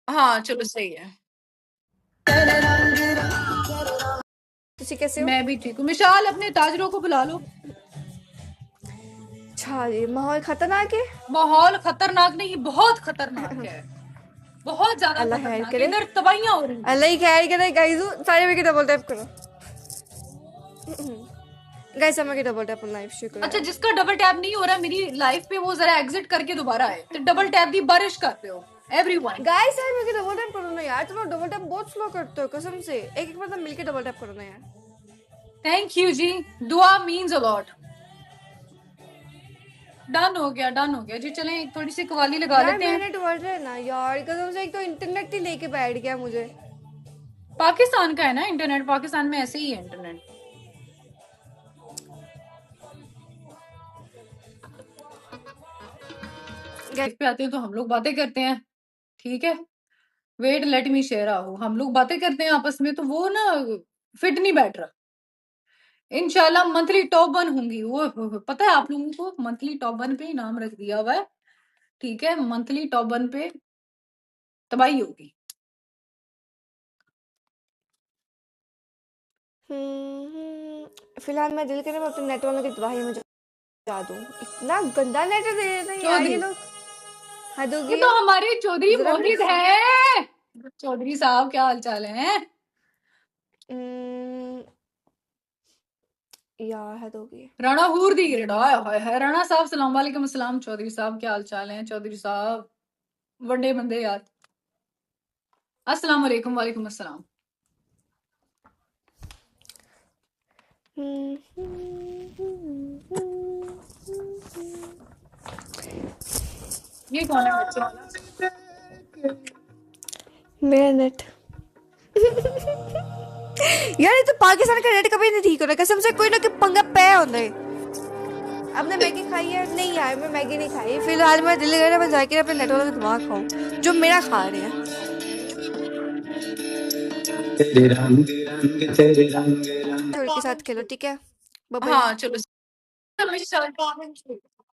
हाँ चलो सही है। तुसी कैसे हो? मैं भी ठीक हूँ। मिशाल अपने ताजरों को बुला लो। अच्छा जी, माहौल खतरनाक है। माहौल खतरनाक नहीं, बहुत खतरनाक है, बहुत ज्यादा अल्लाह खैर खतरनाक है। करे, इधर तबाहियां हो रही हैं। अल्लाह ही खैर करे गाइस। सारे में डबल टैप करो गाइस, हमें डबल टैप ऑन लाइव शुक्र अच्छा है। जिसका डबल टैप नहीं हो रहा मेरी लाइफ पे, वो जरा एग्जिट करके दोबारा आए। तो डबल टैप दी बारिश कर पे हो एवरीवन। गाइस यार मेरे डबल टैप करो ना यार, तुम लोग डबल टैप बहुत स्लो करते हो कसम से। एक एक मतलब मिलके डबल टैप करो ना यार। थैंक यू जी, दुआ मीन्स अ लॉट। डन हो गया, डन हो गया जी। चलें एक थोड़ी सी कवाली लगा यार लेते हैं। मेरा नेट वर्क है ना यार कसम से, एक तो इंटरनेट ही लेके बैठ गया मुझे। पाकिस्तान का है ना इंटरनेट, पाकिस्तान में ऐसे ही है इंटरनेट। लाइफ पे आते हैं तो हम लोग बातें करते हैं, ठीक है। वेट लेट मी शेयर आहू, हम लोग बातें करते हैं आपस में, तो वो ना फिट नहीं बैठ रहा। इंशाल्लाह मंथली टॉप 1 होंगी वो। पता है आप लोगों को, मंथली टॉप 1 पे इनाम रख दिया हुआ है, ठीक है। मंथली टॉप 1 पे तबाही होगी। फिलहाल मैं दिल करे मैं अपने नेट वालों की तबाही में जा दूं। इतना गंदा नेट दे देते हैं यार ये चौधरी, लोग, हद ये होगी तो है। हमारे चौधरी जरा भी मोहित है। चौधरी साहब क्या हाल चाल है? यार हद होगी। राणा हूर दी गिरडा, हाय हाय। राणा साहब सलाम वालेकुम अस्सलाम। चौधरी साहब क्या हाल चाल है? चौधरी साहब वनडे बंदे यार। अस्सलाम वालेकुम। वालेकुम अस्सलाम। ये कौन है बच्चे वाला? मेरा नेट यार ये तो पाकिस्तान का नेट कभी नहीं ठीक होना कसम से, कोई ना कोई पंगा पे होता है। आपने मैगी खाई है? नहीं यार मैं मैगी नहीं खाई। फिलहाल मैं दिल्ली गया, मैं जाके अपने नेट वालों का दिमाग खाऊं जो मेरा खा रहे हैं। जोड़ के साथ खेलो ठीक है। Bye bye. हाँ चलो।